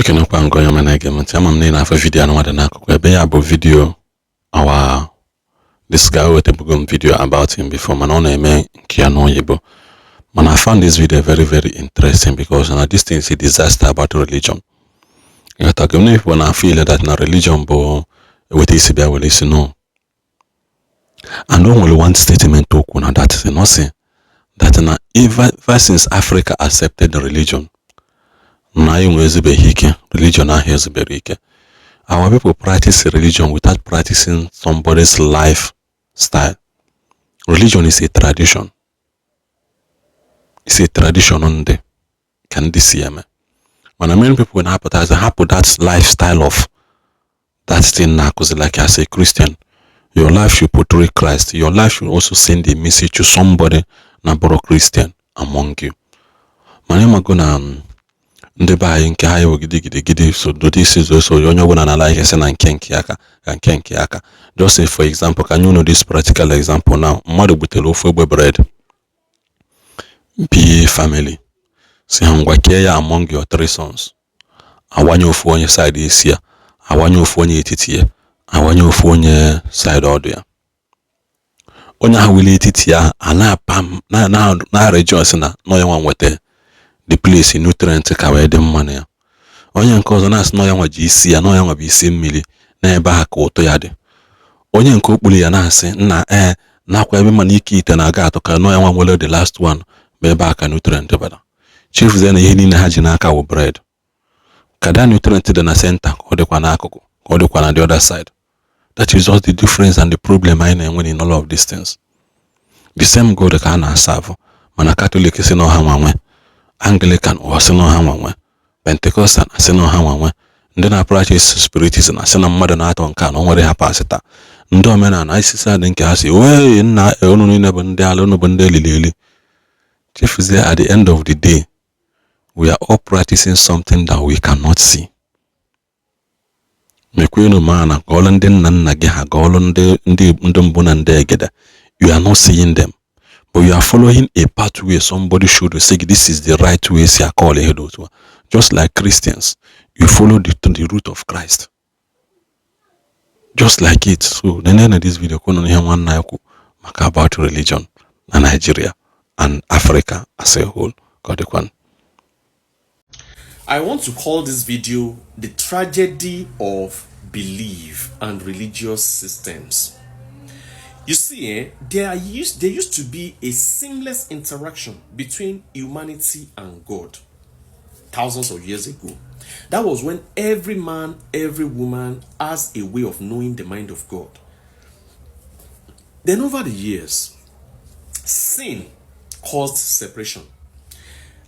Ekene kwa ngoyo manege mti ama mnina fa video na wada nako kwa be abo video our this guy with a video about him before manona eme kiano yebo. Man, I found this video very, very interesting because this thing is a disaster about religion. You talk if when I feel that na religion but with this be will listen no. And only one statement to kuna that is not say that na ever since Africa accepted the religion. Na religion our people practice religion without practicing somebody's lifestyle. Religion is a tradition. It's a tradition on the can this year. When many people when happen that lifestyle of that thing now, because like I say Christian, your life should portray Christ. Your life should also send a message to somebody na boro Christian among you. My name gonna ndị be anyị nke ha ewe gidi so do this is also onye ọbụla na like ese na nke aka just say for example, can you know this practical example now? Mmadụ butere ofu egbe bread be family si ha ngwa kee ya among your three sons, awanye ofu onye side isi ya, awanye ofu onye etiti ya, awanye ofu onye side ọdụ ya. Onye ha wili etiti ya na rejoice na no ya nwa nwete the place nutrient ka wee dị mma na ya. Onye nke ọzọ na-asị na ya nwa ji isi ya, na ya nwa bụ isi mmiri na ebe ha ka ụtọ ya dị. Onye nke okpuru ya na-asị nna nakwa ebe mana ike ite na-aga atọ ka na ya nwa nwere the last one bụ ebe aka nutrient bada. Chief na ihe niile ha ji n'aka wụ bread. Kada nutrient dị na center ka ọ dịkwa n'akụkụ, ka ọ dịkwa na the other side. That is just the difference and the problem anyị na-enwe in all of these things. The same God ka a na-asavụ mana Catholic si na ọha nwanwe, Anglican or sino hanwe, Pentecostal sino hanwe, ndị na practice spiritism asị na mmadụ na-atọ nke a na onwere ha pasita. Ndị omenala isi sa dị nke ha si wee nna unu niile bụ ndị ala, unu bụ ndị elili. Chief is there at the end of the day, we are all practicing something that we cannot see. Mekwenu maana ka ọlụ ndị nna gị ha ga ọlụ ndị mbụ na ndị egede, you are not seeing them. But you are following a pathway somebody should say this is the right way. Just like Christians, you follow the root of Christ. Just like it. So the end of this video, about religion and Nigeria and Africa as a whole. I want to call this video the tragedy of belief and religious systems. You see, there used to be a seamless interaction between humanity and God thousands of years ago. That was when every man, every woman has a way of knowing the mind of God. Then over the years, sin caused separation.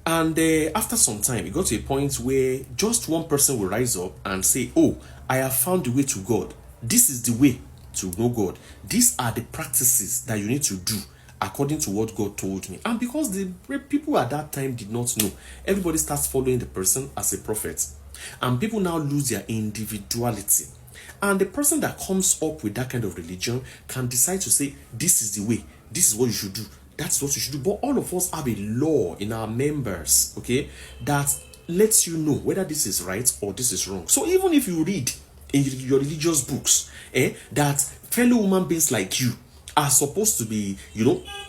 And after some time, it got to a point where just one person will rise up and say, oh, I have found the way to God. This is the way to know God. These are the practices that you need to do according to what God told me. And because the people at that time did not know, everybody starts following the person as a prophet. And people now lose their individuality. And the person that comes up with that kind of religion can decide to say, this is the way, this is what you should do, that's what you should do. But all of us have a law in our members, okay, that lets you know whether this is right or this is wrong. So even if you read in your religious books, that fellow human beings like you are supposed to be,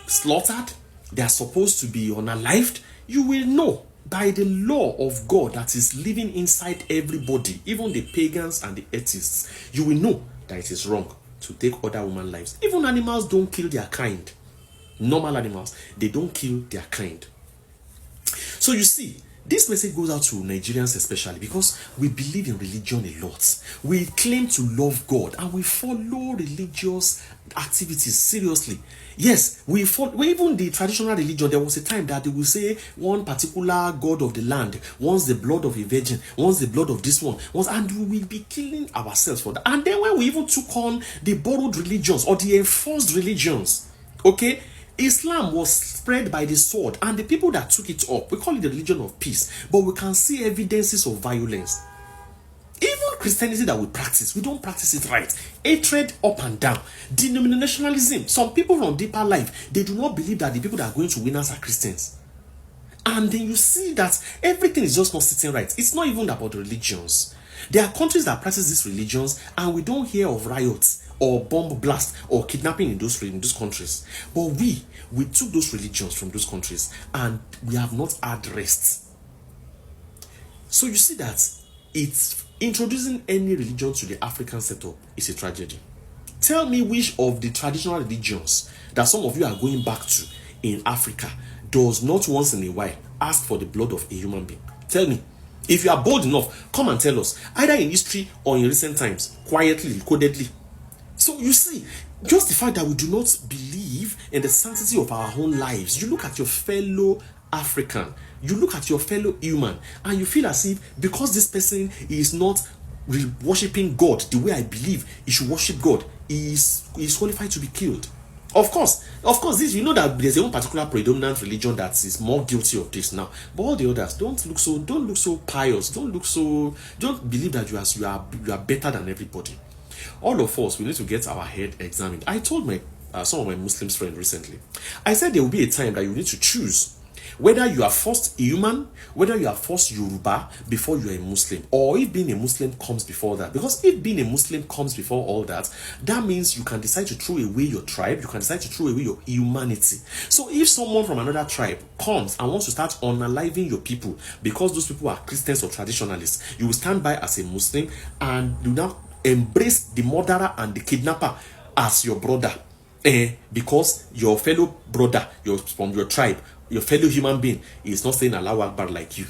slaughtered, they are supposed to be unalived, you will know by the law of God that is living inside everybody, even the pagans and the atheists, you will know that it is wrong to take other human lives. Even animals don't kill their kind. Normal animals, they don't kill their kind. So you see, this message goes out to Nigerians especially because we believe in religion a lot. We claim to love God and we follow religious activities seriously. Yes, we follow even the traditional religion. There was a time that they will say one particular god of the land wants the blood of a virgin, wants the blood of this one, and we will be killing ourselves for that. And then when we even took on the borrowed religions or the enforced religions, okay, Islam was spread by the sword, and the people that took it up, we call it the religion of peace, but we can see evidences of violence. Even Christianity that we practice, we don't practice it right. Hatred up and down. Denominationalism. Some people from deeper life, they do not believe that the people that are going to win us are Christians. And then you see that everything is just not sitting right. It's not even about religions. There are countries that practice these religions, and we don't hear of riots or bomb blast or kidnapping in those countries. But we took those religions from those countries, and we have not had rest. So you see that it's introducing any religion to the African setup is a tragedy. Tell me which of the traditional religions that some of you are going back to in Africa does not once in a while ask for the blood of a human being. Tell me. If you are bold enough, come and tell us, either in history or in recent times, quietly, codedly. So you see, just the fact that we do not believe in the sanctity of our own lives, you look at your fellow African, you look at your fellow human, and you feel as if because this person is not worshiping God the way I believe he should worship God, he is qualified to be killed. Of course, this, you know that there's a one particular predominant religion that is more guilty of this now. But all the others don't look so pious. Don't believe that you are better than everybody. All of us, we need to get our head examined. I told some of my Muslim friends recently, I said there will be a time that you need to choose whether you are first human, whether you are first Yoruba before you are a Muslim, or if being a Muslim comes before that. Because if being a Muslim comes before all that, that means you can decide to throw away your tribe, you can decide to throw away your humanity. So if someone from another tribe comes and wants to start unaliving your people because those people are Christians or traditionalists, you will stand by as a Muslim and do not embrace the murderer and the kidnapper as your brother. Because your fellow brother, from your tribe, your fellow human being is not saying Allahu Akbar like you.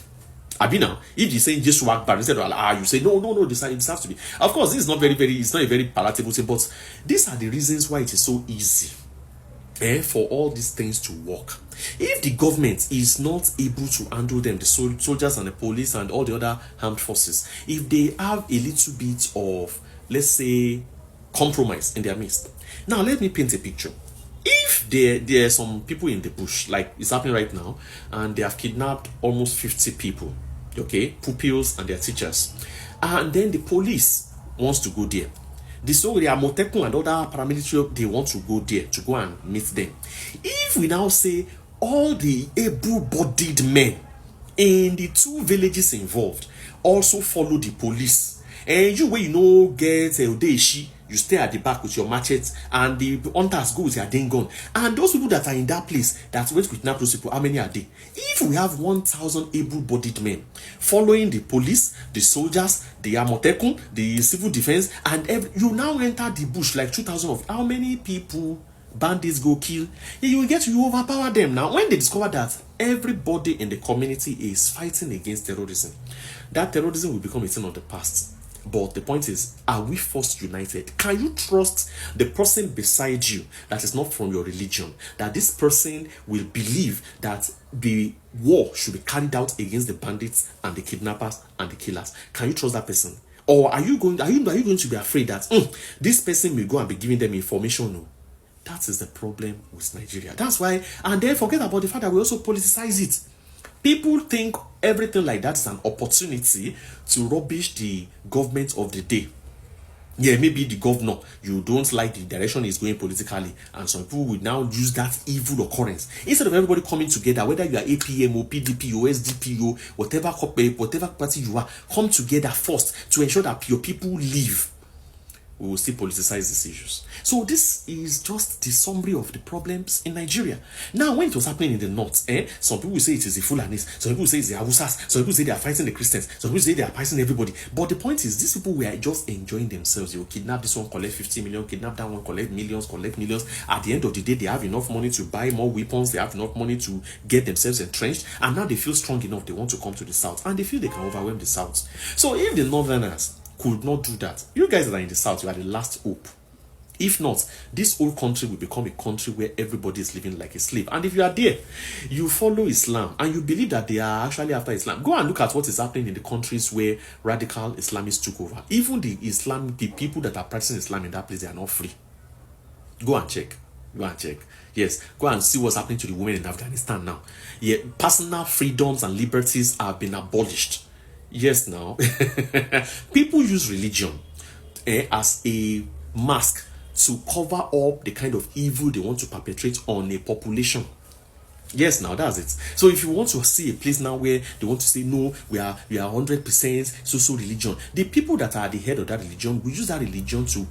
Now, if you say Jesus Akbar instead of Allah, you say no, this has to be. Of course, this is not it's not a very palatable thing, but these are the reasons why it is so easy for all these things to work. If the government is not able to handle them, the soldiers and the police and all the other armed forces, if they have a little bit of, let's say, compromise in their midst. Now, let me paint a picture. If there are some people in the bush, like it's happening right now, and they have kidnapped almost 50 people, okay, pupils and their teachers, and then the police wants to go there. The Amotekun and other paramilitary, they want to go there to go and meet them. If we now say all the able-bodied men in the two villages involved also follow the police, and you get Odeshi, you stay at the back with your machete, and the hunters go with their gun. And those people that are in that place that went to kidnap those people, how many are they? If we have 1,000 able-bodied men following the police, the soldiers, the Amotekun, the civil defense, and you now enter the bush like 2,000 of how many people bandits go kill? You overpower them. Now, when they discover that everybody in the community is fighting against terrorism, that terrorism will become a thing of the past. But the point is, are we first united? Can you trust the person beside you that is not from your religion, that this person will believe that the war should be carried out against the bandits and the kidnappers and the killers? Can you trust that person? Or are you going to be afraid that this person will go and be giving them information? No. That is the problem with Nigeria. That's why, and then forget about the fact that we also politicize it. People think everything like that is an opportunity to rubbish the government of the day. Yeah, maybe the governor, you don't like the direction he's going politically, and some people will now use that evil occurrence. Instead of everybody coming together, whether you are APM or PDP or SDP or whatever party you are, come together first to ensure that your people live. We will still politicize these issues. So this is just the summary of the problems in Nigeria. Now, when it was happening in the north, some people say it is the Fulanis, some people say it's the Hausas, some people say they are fighting the Christians, some people say they are fighting everybody. But the point is, these people were just enjoying themselves. You kidnap this one, collect 50 million, kidnap that one, collect millions. At the end of the day, they have enough money to buy more weapons, they have enough money to get themselves entrenched, and now they feel strong enough, they want to come to the south, and they feel they can overwhelm the south. So if the northerners could not do that, you guys that are in the south, you are the last hope. If not, this whole country will become a country where everybody is living like a slave. And if you are there, you follow Islam and you believe that they are actually after Islam, go and look at what is happening in the countries where radical Islamists took over. Even the people that are practicing Islam in that place, they are not free. Go and check. Yes, go and see what's happening to the women in Afghanistan now. Yeah, personal freedoms and liberties have been abolished. Yes, now people use religion as a mask to cover up the kind of evil they want to perpetrate on a population. Yes, now that's it. So if you want to see a place now where they want to say no, we are 100% so religion, the people that are at the head of that religion will use that religion to